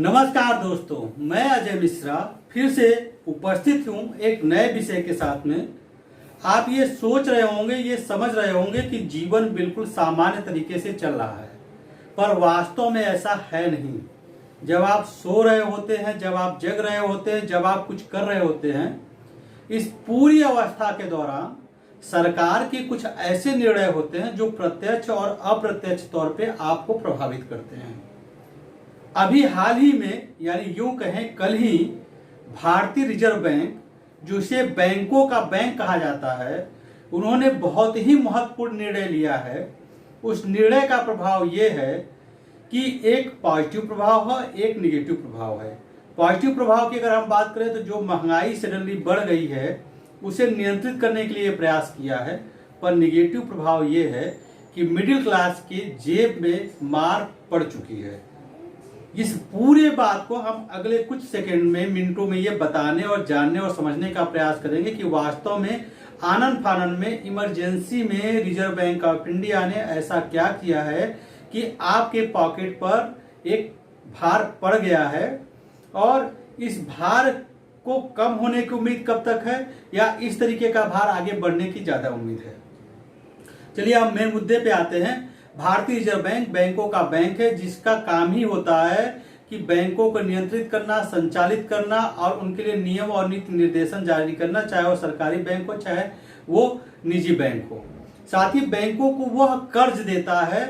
नमस्कार दोस्तों, मैं अजय मिश्रा फिर से उपस्थित हूँ एक नए विषय के साथ में। आप ये सोच रहे होंगे, ये समझ रहे होंगे कि जीवन बिल्कुल सामान्य तरीके से चल रहा है, पर वास्तव में ऐसा है नहीं। जब आप सो रहे होते हैं, जब आप जग रहे होते हैं, जब आप कुछ कर रहे होते हैं, इस पूरी अवस्था के दौरान सरकार के कुछ ऐसे निर्णय होते हैं जो प्रत्यक्ष और अप्रत्यक्ष तौर पे आपको प्रभावित करते हैं। अभी हाल ही में, यानी यूं कहें कल ही, भारतीय रिजर्व बैंक, जिसे बैंकों का बैंक कहा जाता है, उन्होंने बहुत ही महत्वपूर्ण निर्णय लिया है। उस निर्णय का प्रभाव ये है कि एक पॉजिटिव प्रभाव है, एक निगेटिव प्रभाव है। पॉजिटिव प्रभाव की अगर हम बात करें तो जो महंगाई सडनली बढ़ गई है उसे नियंत्रित करने के लिए प्रयास किया है, पर निगेटिव प्रभाव ये है कि मिडिल क्लास की जेब में मार पड़ चुकी है। इस पूरे बात को हम अगले कुछ सेकंड में, मिनटों में ये बताने और जानने और समझने का प्रयास करेंगे कि वास्तव में आनन फानन में, इमरजेंसी में रिजर्व बैंक ऑफ इंडिया ने ऐसा क्या किया है कि आपके पॉकेट पर एक भार पड़ गया है, और इस भार को कम होने की उम्मीद कब तक है, या इस तरीके का भार आगे बढ़ने की ज्यादा उम्मीद है। चलिए हम मेन मुद्दे पे आते हैं। भारतीय रिजर्व बैंक बैंकों का बैंक है, जिसका काम ही होता है कि बैंकों को नियंत्रित करना, संचालित करना और उनके लिए नियम और नीति निर्देशन जारी करना, चाहे वो सरकारी बैंक हो चाहे वो निजी बैंक हो। साथ ही बैंकों को वह कर्ज देता है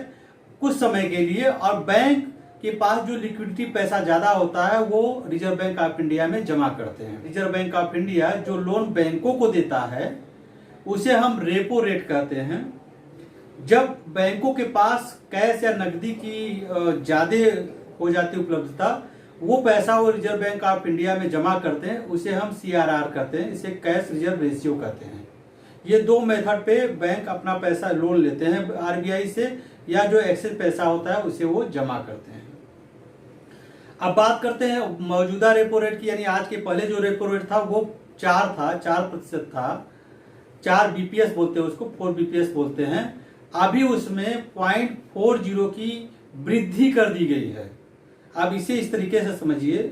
कुछ समय के लिए, और बैंक के पास जो लिक्विडिटी पैसा ज्यादा होता है वो रिजर्व बैंक ऑफ इंडिया में जमा करते हैं। रिजर्व बैंक ऑफ इंडिया जो लोन बैंकों को देता है उसे हम रेपो रेट कहते हैं। जब बैंकों के पास कैश या नकदी की ज्यादा हो जाती उपलब्धता, वो पैसा वो रिजर्व बैंक ऑफ इंडिया में जमा करते हैं, उसे हम CRR कहते हैं, इसे कैश रिजर्व रेशियो कहते हैं। ये दो मेथड पे बैंक अपना पैसा लोन लेते हैं RBI से, या जो एक्सेस पैसा होता है उसे वो जमा करते हैं। अब बात करते हैं मौजूदा रेपो रेट की, यानी आज के पहले जो रेपो रेट था वो 4% था। 4 BPS बोलते हैं उसको, 4 BPS बोलते हैं। अभी उसमें 0.40 की वृद्धि कर दी गई है। अब इसे इस तरीके से समझिए,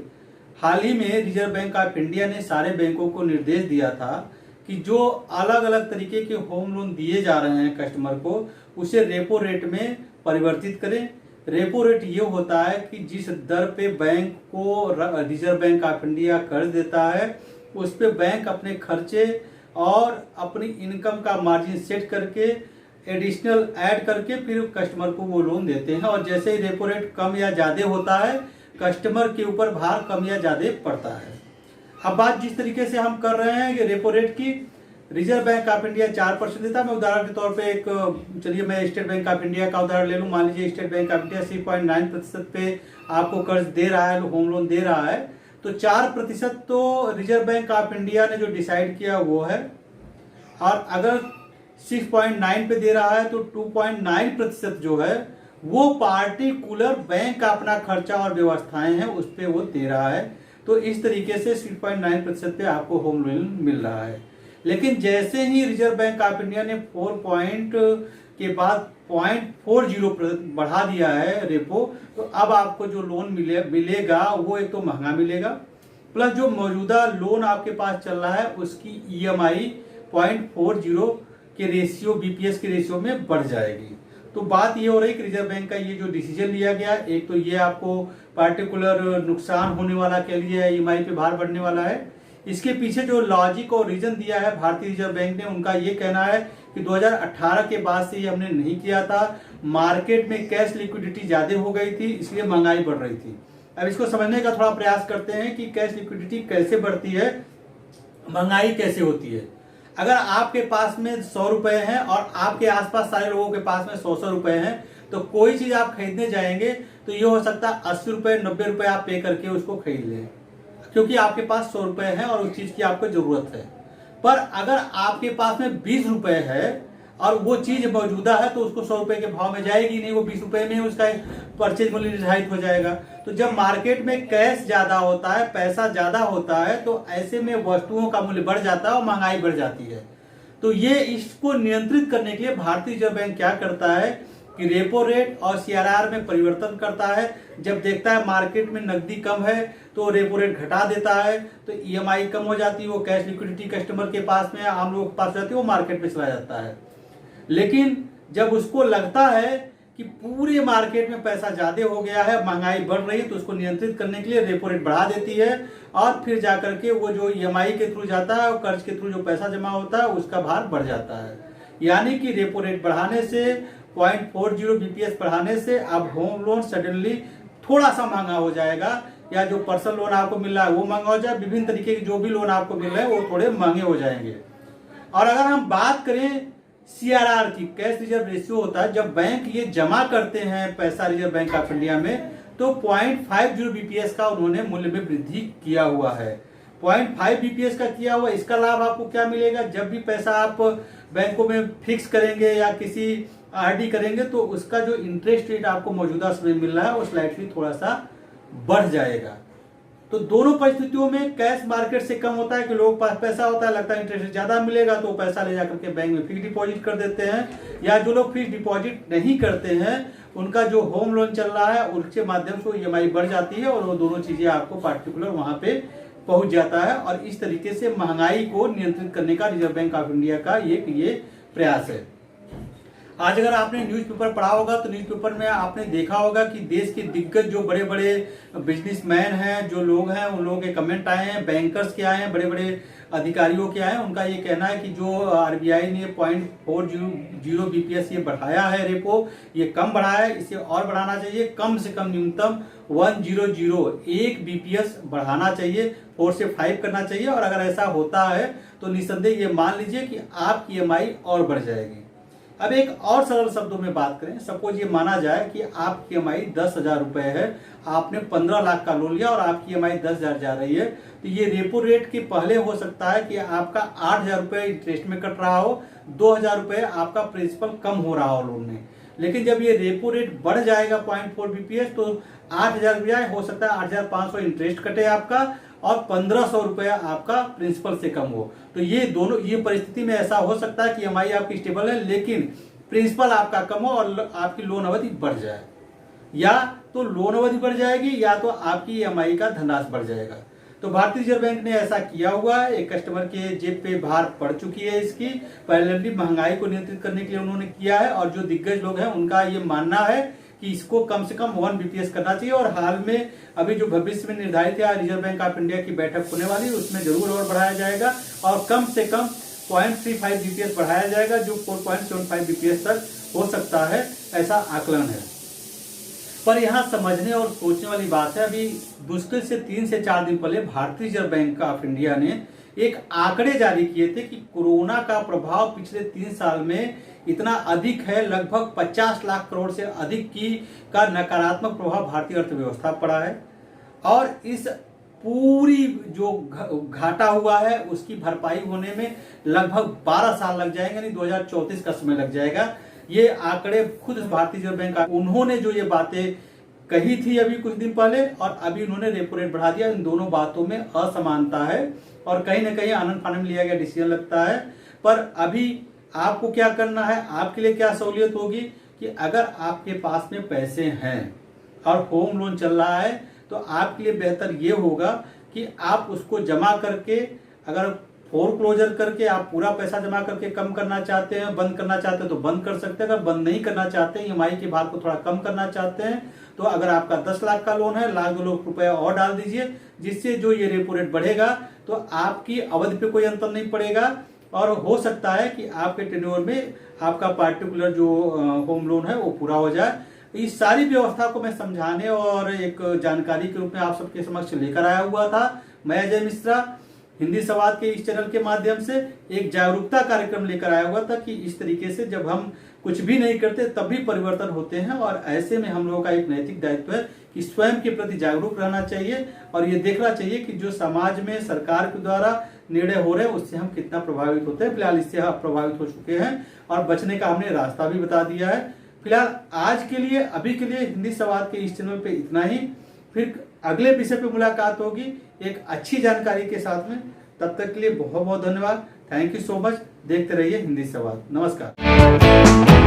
हाल ही में रिजर्व बैंक ऑफ इंडिया ने सारे बैंकों को निर्देश दिया था कि जो अलग अलग तरीके के होम लोन दिए जा रहे हैं कस्टमर को, उसे रेपो रेट में परिवर्तित करें। रेपो रेट ये होता है कि जिस दर पे बैंक को रिजर्व बैंक ऑफ इंडिया कर्ज देता है, उस पे बैंक अपने खर्चे और अपनी इनकम का मार्जिन सेट करके एडिशनल ऐड करके फिर कस्टमर को वो लोन देते हैं। और जैसे ही रेपो रेट कम या ज्यादा होता है, कस्टमर के ऊपर भार कम या ज्यादा पड़ता है। अब बात जिस तरीके से हम कर रहे हैं कि रेपो रेट की, रिजर्व बैंक ऑफ इंडिया 4% देता है। मैं उदाहरण के तौर पे चलिए मैं स्टेट बैंक ऑफ इंडिया का उदाहरण ले लूं। मान लीजिए स्टेट बैंक ऑफ इंडिया 3.9% पे आपको कर्ज दे रहा है, होम लोन दे रहा है, तो 4% तो रिजर्व बैंक ऑफ इंडिया ने जो डिसाइड किया वो है। और अगर 6.9 पे दे रहा है तो 2.9% जो है वो पार्टिकुलर बैंक का अपना खर्चा और व्यवस्थाएं हैं उस पे वो दे रहा है। तो इस तरीके से 6.9% पे आपको होम लोन मिल रहा है। लेकिन जैसे ही रिजर्व बैंक ऑफ इंडिया ने 4 पॉइंट के बाद 0.40 बढ़ा दिया है रेपो, तो अब आपको जो लोन मिलेगा वो एक तो महंगा मिलेगा, प्लस जो मौजूदा लोन आपके पास चल रहा है उसकी EMI 0.40 के रेशियो, BPS के रेशियो में बढ़ जाएगी। तो बात ये हो रही कि रिजर्व बैंक का ये जो डिसीजन लिया गया, एक तो ये आपको पार्टिकुलर नुकसान होने वाला के लिए EMI पे भार बढ़ने वाला है। इसके पीछे जो लॉजिक और रीजन दिया है भारतीय रिजर्व बैंक ने, उनका ये कहना है कि 2018 के बाद से ये हमने नहीं किया था, मार्केट में कैश लिक्विडिटी ज्यादा हो गई थी, इसलिए महंगाई बढ़ रही थी। अब इसको समझने का थोड़ा प्रयास करते हैं कि कैश लिक्विडिटी कैसे बढ़ती है, महंगाई कैसे होती है। अगर आपके पास में 100 रुपए हैं और आपके आसपास सारे लोगों के पास में 100 रुपए हैं, तो कोई चीज आप खरीदने जाएंगे तो ये हो सकता है 80 रुपए 90 रुपए आप पे करके उसको खरीद लें, क्योंकि आपके पास 100 रुपए है और उस चीज की आपको जरूरत है। पर अगर आपके पास में 20 रुपए है और वो चीज मौजूदा है, तो उसको 100 रुपए के भाव में जाएगी नहीं, वो 20 रुपए में उसका परचेज मूल्य निर्धारित हो जाएगा। तो जब मार्केट में कैश ज्यादा होता है, पैसा ज्यादा होता है, तो ऐसे में वस्तुओं का मूल्य बढ़ जाता है और महंगाई बढ़ जाती है। तो ये इसको नियंत्रित करने के लिए भारतीय रिजर्व बैंक क्या करता है कि रेपो रेट और सीआरआर में परिवर्तन करता है। जब देखता है मार्केट में नकदी कम है तो रेपो रेट घटा देता है, तो ईएमआई कम हो जाती है, वो कैश लिक्विडिटी कस्टमर के पास में, आम लोगों के पास जाती है, वो मार्केट में चला जाता है। लेकिन जब उसको लगता है कि पूरे मार्केट में पैसा ज्यादा हो गया है, महंगाई बढ़ रही है, तो उसको नियंत्रित करने के लिए रेपो रेट बढ़ा देती है और फिर जाकर के वो जो ईएमआई के थ्रू जाता है और कर्ज के थ्रू जो पैसा जमा होता है उसका भार बढ़ जाता है। यानी कि रेपो रेट बढ़ाने से 0.40 बीपीएस बढ़ाने से अब होम लोन सडनली थोड़ा सा महंगा हो जाएगा, या जो पर्सनल लोन आपको मिल रहा है वो महंगा हो जाए, विभिन्न तरीके के जो भी लोन आपको मिल रहे हैं वो थोड़े महंगे हो जाएंगे। और अगर हम बात करें सीआरआर की, कैश रिजर्व रेशियो होता है, जब बैंक ये जमा करते हैं पैसा रिजर्व बैंक ऑफ इंडिया में, तो 0.50 बीपीएस का उन्होंने मूल्य में वृद्धि किया हुआ है। 0.5 बीपीएस का किया हुआ, इसका लाभ आपको क्या मिलेगा? जब भी पैसा आप बैंकों में फिक्स करेंगे या किसी आरडी करेंगे तो उसका जो इंटरेस्ट रेट आपको मौजूदा समय मिल रहा है वो स्लाइटली थोड़ा सा बढ़ जाएगा। तो दोनों परिस्थितियों में कैश मार्केट से कम होता है कि लोगों के पास पैसा होता है, लगता है इंटरेस्ट ज्यादा मिलेगा तो पैसा ले जाकर के बैंक में फिक्स डिपॉजिट कर देते हैं, या जो लोग फिक्स डिपॉजिट नहीं करते हैं उनका जो होम लोन चल रहा है उसके माध्यम से ईएमआई बढ़ जाती है और वो दोनों चीजें आपको पार्टिकुलर वहां पे पहुंच जाता है। और इस तरीके से महंगाई को नियंत्रित करने का रिजर्व बैंक ऑफ इंडिया का ये प्रयास है। आज अगर आपने न्यूज़पेपर पढ़ा होगा तो न्यूज़पेपर में आपने देखा होगा कि देश के दिग्गज जो बड़े बड़े बिजनेसमैन हैं, जो लोग हैं, उन लोगों के कमेंट आए हैं, बैंकर्स के आए हैं, बड़े बड़े अधिकारियों के आए हैं। उनका ये कहना है कि जो आरबीआई ने 0.40 बीपीएस ये बढ़ाया है रेपो, ये कम बढ़ाया है, इसे और बढ़ाना चाहिए, कम से कम न्यूनतम 1 बीपीएस बढ़ाना चाहिए, 4 से 5 करना चाहिए। और अगर ऐसा होता है तो निसंदेह ये मान लीजिए कि आपकी ईएमआई और बढ़ जाएगी। अब एक और सरल शब्दों में बात करें, सपोज ये माना जाए कि आपकी ईएमआई 10,000 रुपए है, आपने 15 लाख का लोन लिया और आपकी ईएमआई 10,000 जा रही है, तो ये रेपो रेट के पहले हो सकता है कि आपका 8,000 रुपए इंटरेस्ट में कट रहा हो, 2,000 रुपए आपका प्रिंसिपल कम हो रहा हो लोन में। लेकिन जब ये रेपो रेट बढ़ जाएगा 0.4 बीपीएस तो 8,000 रुपया हो सकता है 8,500 इंटरेस्ट कटे आपका और 1,500 रुपया आपका प्रिंसिपल से कम हो। तो ये दोनों, ये परिस्थिति में ऐसा हो सकता है कि ईएमआई आपकी स्टेबल है लेकिन प्रिंसिपल आपका कम हो और आपकी लोन अवधि बढ़ जाए, या तो लोन अवधि बढ़ जाएगी या तो आपकी ईएमआई का धनराशि बढ़ जाएगा। तो भारतीय रिजर्व बैंक ने ऐसा किया हुआ है, एक कस्टमर के जेब पे भार पड़ चुकी है इसकी, पैरेलली महंगाई को नियंत्रित करने के लिए उन्होंने किया है। और जो दिग्गज लोग हैं उनका ये मानना है कि इसको कम से कम 1 बीपीएस करना चाहिए। और हाल में अभी जो भविष्य में निर्धारित है रिजर्व बैंक ऑफ इंडिया की बैठक होने वाली है उसमें जरूर और बढ़ाया जाएगा और कम से कम 0.35 बीपीएस बढ़ाया जाएगा, जो 4.75 बीपीएस तक हो सकता है, ऐसा आकलन है। पर यहाँ समझने और सोचने वाली बात है, अभी मुश्किल से 3 से 4 दिन पहले भारतीय रिजर्व बैंक ऑफ इंडिया ने एक आंकड़े जारी किए थे कि कोरोना का प्रभाव पिछले 3 साल में इतना अधिक है, लगभग 50 लाख करोड़ से अधिक का नकारात्मक प्रभाव भारतीय अर्थव्यवस्था पर पड़ा है। और इस पूरी जो घाटा हुआ है उसकी भरपाई होने में लगभग 12 साल लग जाएंगे, यानी 2034 का समय लग जाएगा। ये आंकड़े खुद भारतीय रिजर्व बैंक उन्होंने जो ये बातें कही थी अभी कुछ दिन पहले और अभी उन्होंने रेपो रेट बढ़ा दिया, इन दोनों बातों में असमानता है और कहीं ना कहीं आनंद फानंद लिया गया डिसीजन लगता है। पर अभी आपको क्या करना है, आपके लिए क्या सहूलियत होगी कि अगर आपके पास में पैसे हैं और होम लोन चल रहा है तो आपके लिए बेहतर ये होगा कि आप उसको जमा करके, अगर फोरक्लोजर करके आप पूरा पैसा जमा करके कम करना चाहते हैं, बंद करना चाहते हैं तो बंद कर सकते हैं। अगर बंद नहीं करना चाहते हैं, ईएमआई के भार को थोड़ा कम करना चाहते हैं, तो अगर आपका 10 लाख का लोन है, 1,00,000 रुपया और डाल दीजिए, जिससे जो ये रेपो रेट बढ़ेगा तो आपकी अवधि पे कोई अंतर नहीं पड़ेगा और हो सकता है कि आपके टेन्योर में आपका पार्टिकुलर जो होम लोन है वो पूरा हो जाए। इस सारी व्यवस्था को मैं समझाने और एक जानकारी के रूप में आप सबके समक्ष लेकर आया हुआ था। मैं अजय मिश्रा हिंदी संवाद के इस चैनल के माध्यम से एक जागरूकता कार्यक्रम लेकर आया हुआ था कि इस तरीके से जब हम कुछ भी नहीं करते तब भी परिवर्तन होते हैं और ऐसे में हम लोगों का एक नैतिक दायित्व है कि स्वयं के प्रति जागरूक रहना चाहिए और ये देखना चाहिए कि जो समाज में सरकार के द्वारा निर्णय हो रहे हैं उससे हम कितना प्रभावित होते हैं। फिलहाल इससे हम प्रभावित हो चुके हैं और बचने का हमने रास्ता भी बता दिया है। फिलहाल आज के लिए, अभी के लिए हिंदी संवाद के इस चैनल पे इतना ही। फिर अगले विषय पे मुलाकात होगी एक अच्छी जानकारी के साथ में। तब तक के लिए बहुत बहुत धन्यवाद। Thank you so much. देखते रहिए हिंदी संवाद। नमस्कार।